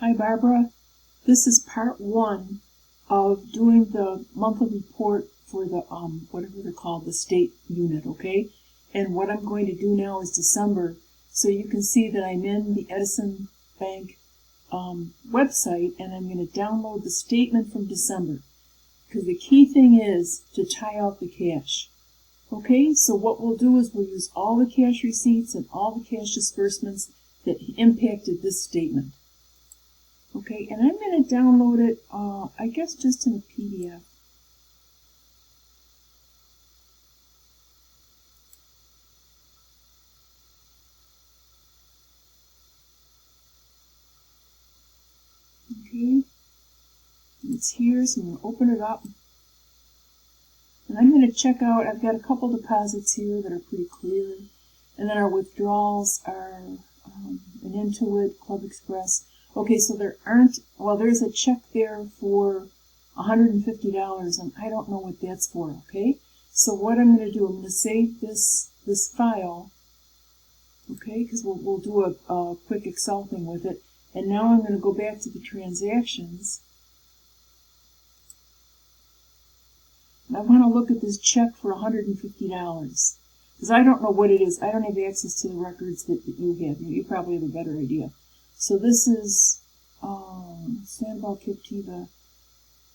Hi Barbara, this is part one of doing the monthly report for the whatever they're called, the state unit, okay? And what I'm going to do now is December, so you can see that I'm in the Edison Bank website, and I'm going to download the statement from December, because the key thing is to tie out the cash. Okay, so what we'll do is we'll use all the cash receipts and all the cash disbursements that impacted this statement. Okay, and I'm going to download it, I guess just in a PDF. Okay, it's here, so I'm going to open it up. And I'm going to check out, I've got a couple deposits here that are pretty clear. And then our withdrawals are an Intuit, Club Express. Okay, so there aren't, well, there's a check there for $150, and I don't know what that's for, okay? So what I'm going to do, I'm going to save this file, okay, because we'll do a quick Excel thing with it. And now I'm going to go back to the transactions. And I want to look at this check for $150, because I don't know what it is. I don't have access to the records that you have. You probably have a better idea. So this is Sandoval Captiva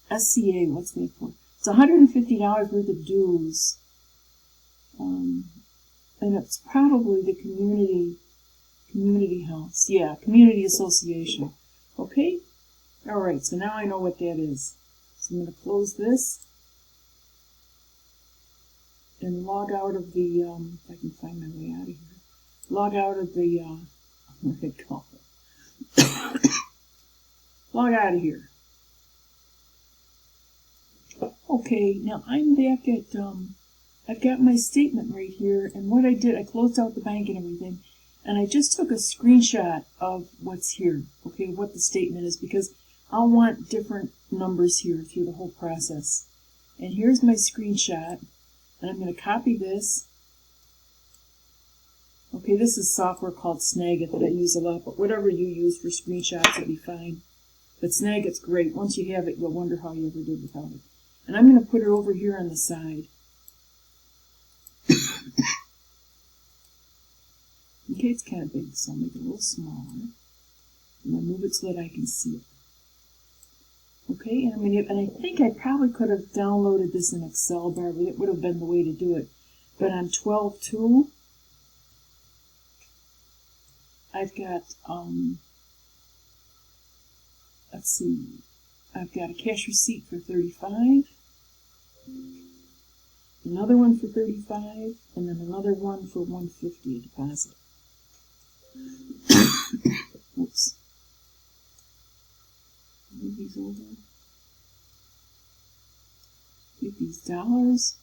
SCA. What's that for? It's $150 worth of dues, and it's probably the community house. Yeah, community association. Okay. All right. So now I know what that is. So I'm going to close this and log out of the. If I can find my way out of here. Log out of the. Where'd it go? Log out of here. Okay, now I'm back at, I've got my statement right here, and what I did, I closed out the bank and everything, and I just took a screenshot of what's here, okay, what the statement is, because I'll want different numbers here through the whole process. And here's my screenshot, and I'm going to copy this. Okay, this is software called Snagit that I use a lot, but whatever you use for screenshots will be fine. But Snagit's great. Once you have it, you'll wonder how you ever did without it. And I'm going to put it over here on the side. Okay, it's kind of big, so I'll make it a little smaller. And I'll move it so that I can see it. Okay, and I think I probably could have downloaded this in Excel, Barbara. It would have been the way to do it. But on 12/2, I've got, let's see, I've got a cash receipt for $35, another one for $35, and then another one for $150 a deposit. Oops. Move these over. Get these dollars.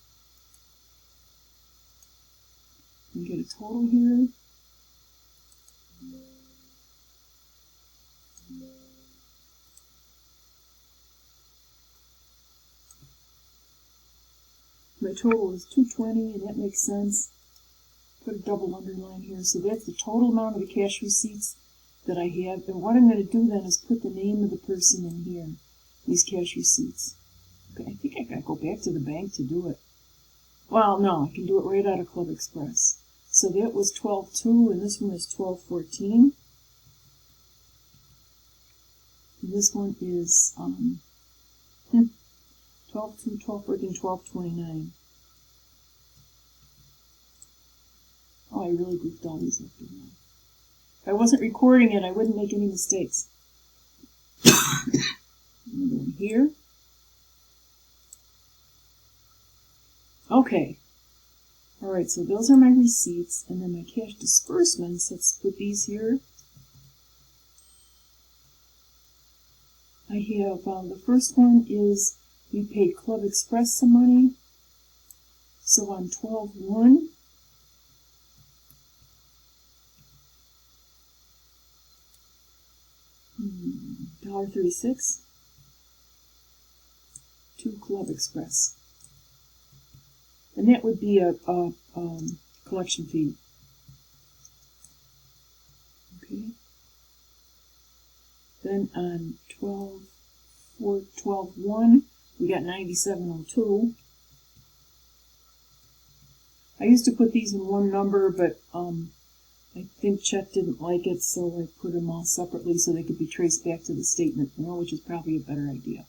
And get a total here. My total is $220, and that makes sense. Put a double underline here. So that's the total amount of the cash receipts that I have. And what I'm going to do then is put the name of the person in here, these cash receipts. Okay, I think I got to go back to the bank to do it. Well, no, I can do it right out of Club Express. So that was 12/2, and this one is 12/14. And this one is 12/2, 12/14, 12/29. Oh, I really goofed all these up, didn't I? If I wasn't recording it, I wouldn't make any mistakes. Another one here. Okay. All right, so those are my receipts, and then my cash disbursements. Let's put these here. I have, the first one is we paid Club Express some money. So on 12/1, $1.36 to Club Express. And that would be a collection fee. Okay. Then on 12/4/12/1, we got 9702. I used to put these in one number, but I think Chet didn't like it, so I put them all separately so they could be traced back to the statement, which is probably a better idea.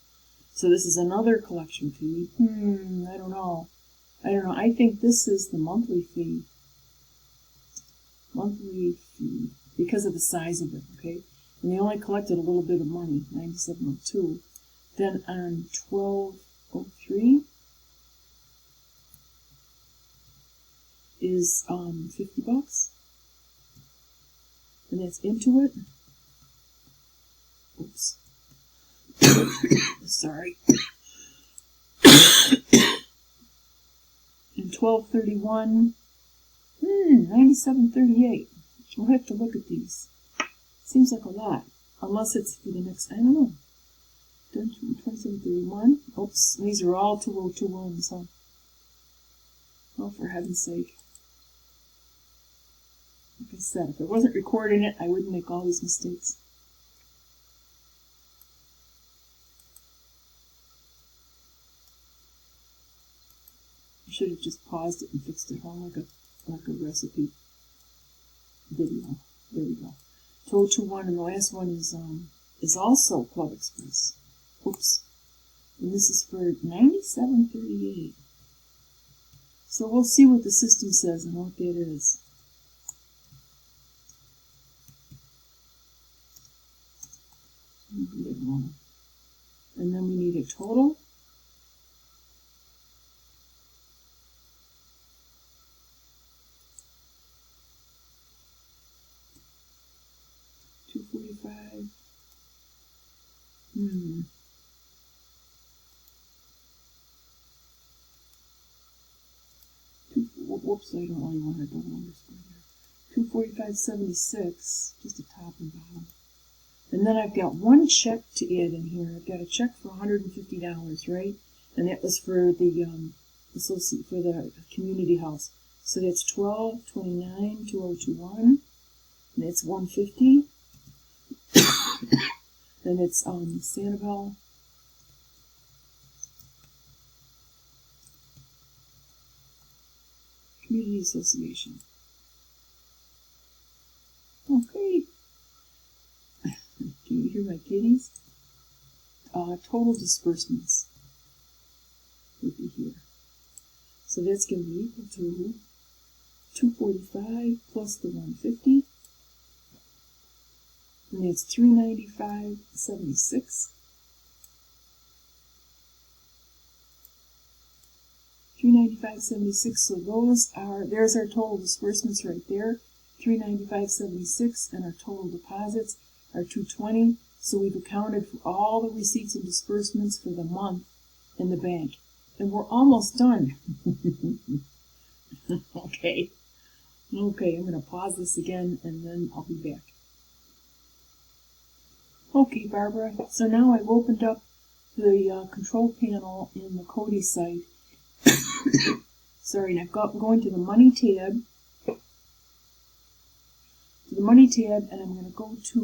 So this is another collection fee. I don't know. I think this is the monthly fee. Monthly fee, because of the size of it, okay? And they only collected a little bit of money, 9702. Then on 12/03 is $50. And that's Intuit. Oops. Sorry. And 12/31, 9738. We'll have to look at these. Seems like a lot, unless it's for the next, I don't know. 2731. Oops, these are all 2021s, huh? Oh, for heaven's sake. Like I said, if I wasn't recording it, I wouldn't make all these mistakes. I should have just paused it and fixed it home like a recipe video. There we go. 2021, and the last one is also Club Express. Oops. And this is for 9738. So we'll see what the system says and what that is. And then we need a total. $245. Whoops, I don't really want a double underscore there. $245.76, just a top and bottom. And then I've got one check to add in here. I've got a check for $150, right? And that was for the for the community house. So that's 12/29/2021, and it's $150. Then it's Sanibel. Community Association. Okay. Can you hear my kitties? Total disbursements would be here. So that's going to be equal to $245 plus the $150. And that's $395.76. $395.76. So there's our total disbursements right there. $395.76, and our total deposits are $220. So we've accounted for all the receipts and disbursements for the month in the bank, and we're almost done. Okay, I'm going to pause this again, and then I'll be back. Okay, Barbara. So now I've opened up the control panel in the COTI site. Sorry, and I'm going to the Money tab. And I'm going to go to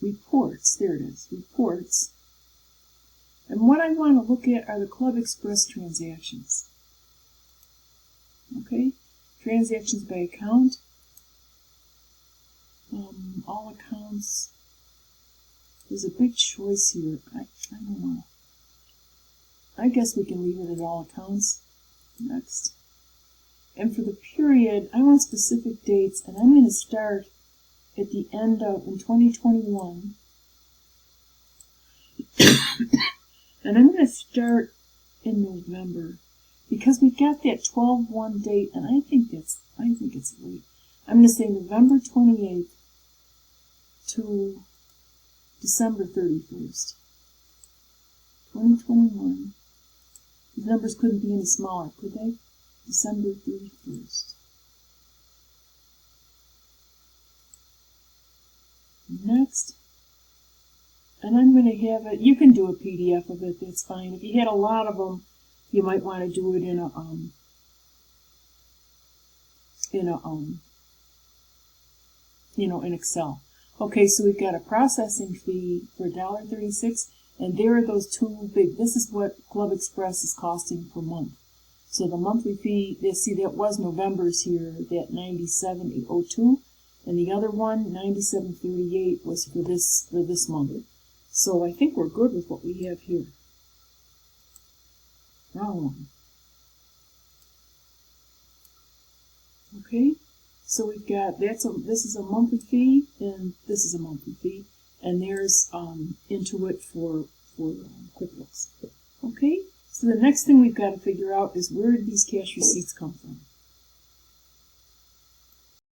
Reports. There it is, Reports. And what I want to look at are the Club Express transactions. Okay, transactions by account. All accounts. There's a big choice here. I don't know. I guess we can leave it at all accounts. Next. And for the period, I want specific dates, and I'm going to start at the end of, in 2021. And I'm going to start in November, because we've got that 12/1 date, and I think it's late. I'm going to say November 28th to December 31st, 2021. These numbers couldn't be any smaller, could they? December 31st. Next. And I'm going to have it, you can do a PDF of it, that's fine. If you had a lot of them, you might want to do it in Excel. Okay, so we've got a processing fee for $1.36, and there are those two big, this is what Club Express is costing per month. So the monthly fee, see that was November's here, that $97.802, and the other one, $97.38, was for this month. So I think we're good with what we have here. Wrong one. Okay, so we've got, this is a monthly fee, and this is a monthly fee, and there's Intuit for QuickBooks. Okay, so the next thing we've got to figure out is where did these cash receipts come from?